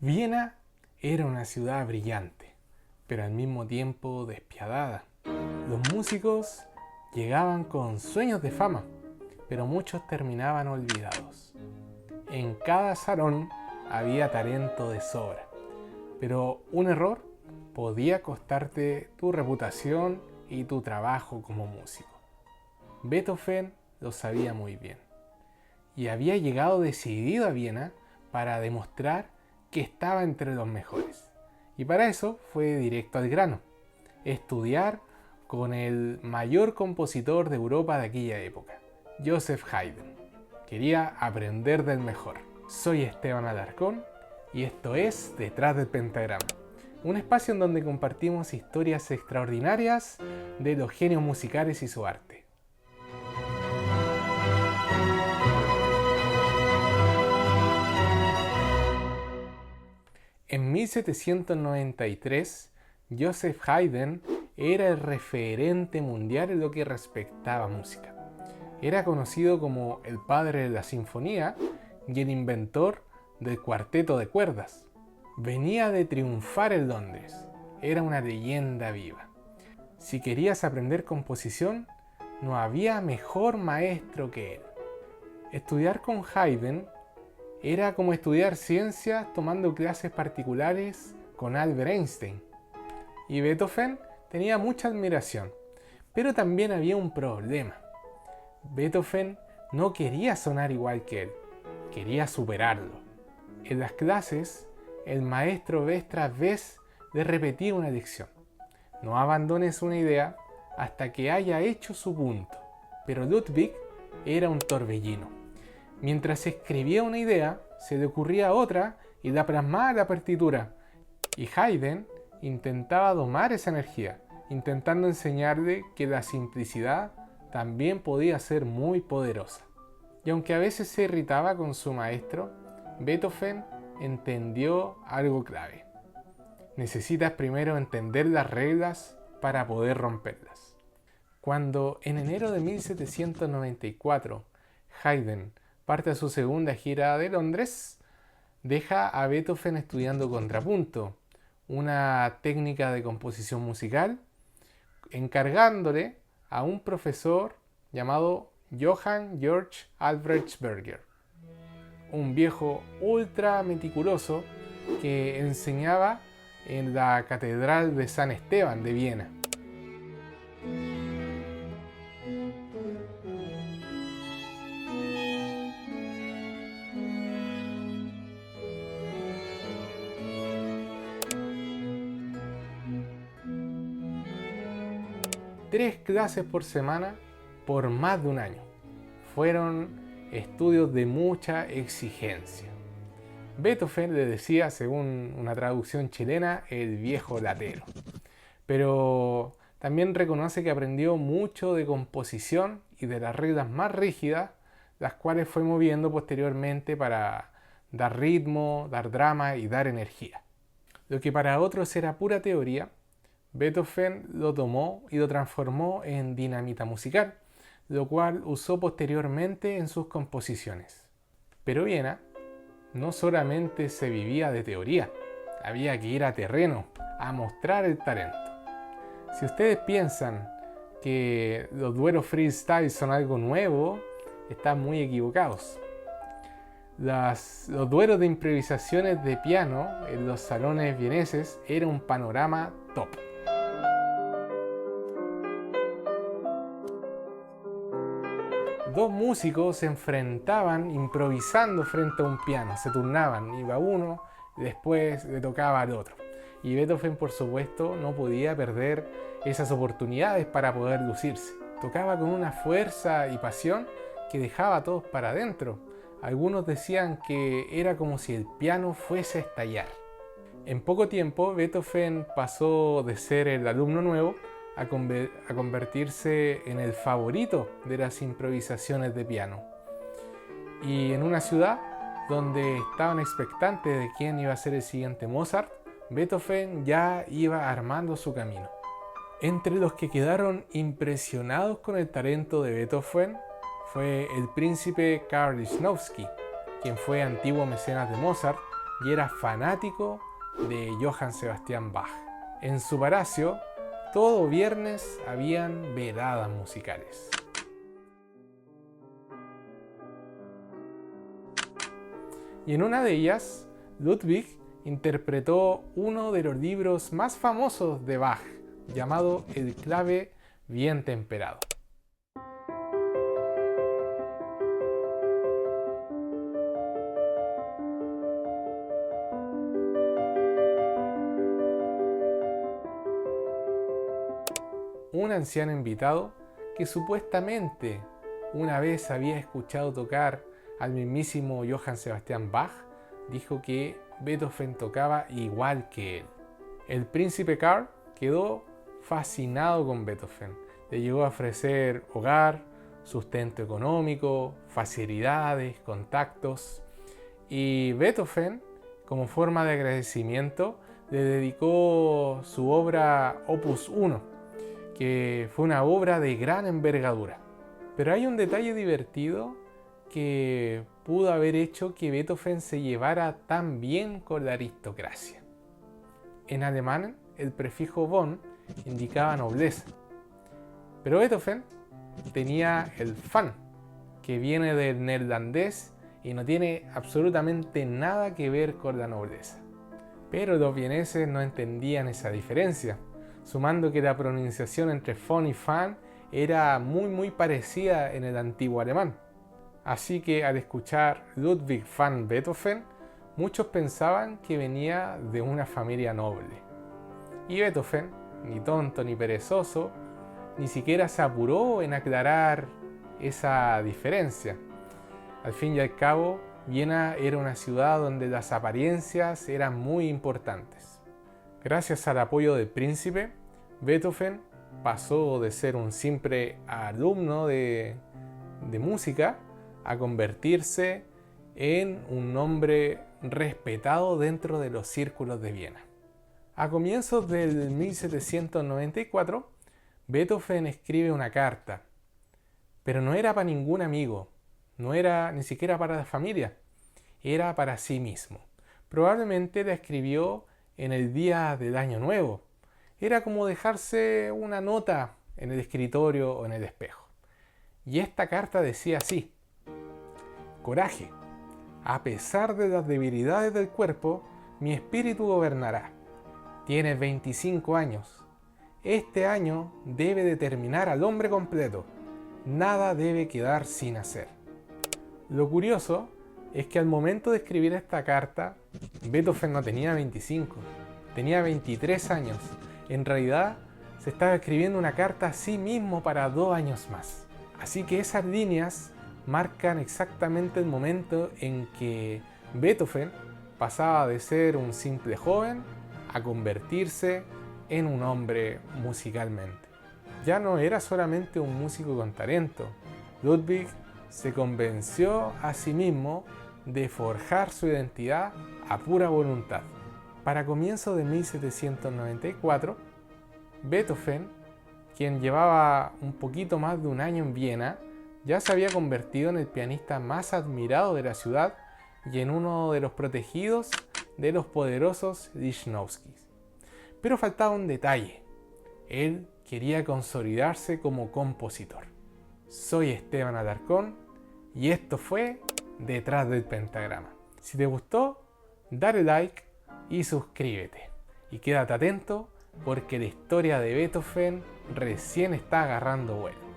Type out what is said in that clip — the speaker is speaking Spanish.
Viena era una ciudad brillante, pero al mismo tiempo despiadada. Los músicos llegaban con sueños de fama, pero muchos terminaban olvidados. En cada salón había talento de sobra, pero un error podía costarte tu reputación y tu trabajo como músico. Beethoven lo sabía muy bien y había llegado decidido a Viena para demostrar que estaba entre los mejores. Y para eso fue directo al grano, estudiar con el mayor compositor de Europa de aquella época, Joseph Haydn. Quería aprender del mejor. Soy Esteban Alarcón y esto es Detrás del Pentagrama, un espacio en donde compartimos historias extraordinarias de los genios musicales y su arte. En 1793, Joseph Haydn era el referente mundial en lo que respectaba a música. Era conocido como el padre de la sinfonía y el inventor del cuarteto de cuerdas. Venía de triunfar en Londres. Era una leyenda viva. Si querías aprender composición, no había mejor maestro que él. Estudiar con Haydn era como estudiar ciencias tomando clases particulares con Albert Einstein. Y Beethoven tenía mucha admiración, pero también había un problema. Beethoven no quería sonar igual que él, quería superarlo. En las clases, el maestro vez tras vez le repetía una lección. No abandones una idea hasta que haya hecho su punto. Pero Ludwig era un torbellino. Mientras escribía una idea, se le ocurría otra y la plasmaba en la partitura. Y Haydn intentaba domar esa energía, intentando enseñarle que la simplicidad también podía ser muy poderosa. Y aunque a veces se irritaba con su maestro, Beethoven entendió algo clave. Necesitas primero entender las reglas para poder romperlas. Cuando en enero de 1794 Haydn parte a su segunda gira de Londres, deja a Beethoven estudiando contrapunto, una técnica de composición musical, encargándole a un profesor llamado Johann Georg Albrechtsberger, un viejo ultra meticuloso que enseñaba en la Catedral de San Esteban de Viena. Tres clases por semana por más de un año. Fueron estudios de mucha exigencia. Beethoven le decía, según una traducción chilena, el viejo latero. Pero también reconoce que aprendió mucho de composición y de las reglas más rígidas, las cuales fue moviendo posteriormente para dar ritmo, dar drama y dar energía. Lo que para otros era pura teoría, Beethoven lo tomó y lo transformó en dinamita musical, lo cual usó posteriormente en sus composiciones. Pero Viena no solamente se vivía de teoría, había que ir a terreno, a mostrar el talento. Si ustedes piensan que los duelos freestyle son algo nuevo, están muy equivocados. Los duelos de improvisaciones de piano en los salones vieneses era un panorama top. Dos músicos se enfrentaban improvisando frente a un piano, se turnaban, iba uno, después le tocaba al otro. Y Beethoven, por supuesto, no podía perder esas oportunidades para poder lucirse. Tocaba con una fuerza y pasión que dejaba a todos para adentro. Algunos decían que era como si el piano fuese a estallar. En poco tiempo, Beethoven pasó de ser el alumno nuevo a convertirse en el favorito de las improvisaciones de piano. Y en una ciudad donde estaban expectantes de quién iba a ser el siguiente Mozart, Beethoven ya iba armando su camino. Entre los que quedaron impresionados con el talento de Beethoven fue el príncipe Karl Lichnowsky, quien fue antiguo mecenas de Mozart y era fanático de Johann Sebastian Bach. En su palacio, todo viernes habían veladas musicales. Y en una de ellas, Ludwig interpretó uno de los libros más famosos de Bach, llamado El clave bien temperado. Un anciano invitado que supuestamente una vez había escuchado tocar al mismísimo Johann Sebastian Bach, dijo que Beethoven tocaba igual que él. El príncipe Karl quedó fascinado con Beethoven. Le llegó a ofrecer hogar, sustento económico, facilidades, contactos. Y Beethoven, como forma de agradecimiento, le dedicó su obra Opus 1, que fue una obra de gran envergadura. Pero hay un detalle divertido que pudo haber hecho que Beethoven se llevara tan bien con la aristocracia. En alemán, el prefijo von indicaba nobleza, pero Beethoven tenía el van, que viene del neerlandés y no tiene absolutamente nada que ver con la nobleza. Pero los vieneses no entendían esa diferencia, sumando que la pronunciación entre von y van era muy parecida en el antiguo alemán. Así que al escuchar Ludwig van Beethoven, muchos pensaban que venía de una familia noble. Y Beethoven, ni tonto ni perezoso, ni siquiera se apuró en aclarar esa diferencia. Al fin y al cabo, Viena era una ciudad donde las apariencias eran muy importantes. Gracias al apoyo del príncipe, Beethoven pasó de ser un simple alumno de música a convertirse en un hombre respetado dentro de los círculos de Viena. A comienzos del 1794, Beethoven escribe una carta, pero no era para ningún amigo, no era ni siquiera para la familia, era para sí mismo. Probablemente la escribió en el día del Año Nuevo. Era como dejarse una nota en el escritorio o en el espejo. Y esta carta decía así: coraje, a pesar de las debilidades del cuerpo, mi espíritu gobernará. Tienes 25 años. Este año debe determinar al hombre completo. Nada debe quedar sin hacer. Lo curioso es que al momento de escribir esta carta, Beethoven no tenía 25, tenía 23 años. En realidad, se estaba escribiendo una carta a sí mismo para 2 años más. Así que esas líneas marcan exactamente el momento en que Beethoven pasaba de ser un simple joven a convertirse en un hombre musicalmente. Ya no era solamente un músico con talento. Ludwig se convenció a sí mismo de forjar su identidad a pura voluntad. Para comienzos de 1794, Beethoven, quien llevaba un poquito más de un año en Viena, ya se había convertido en el pianista más admirado de la ciudad y en uno de los protegidos de los poderosos Lichnowskis. Pero faltaba un detalle. Él quería consolidarse como compositor. Soy Esteban Alarcón y esto fue Detrás del Pentagrama. Si te gustó, dale like y suscríbete. Y quédate atento porque la historia de Beethoven recién está agarrando vuelo.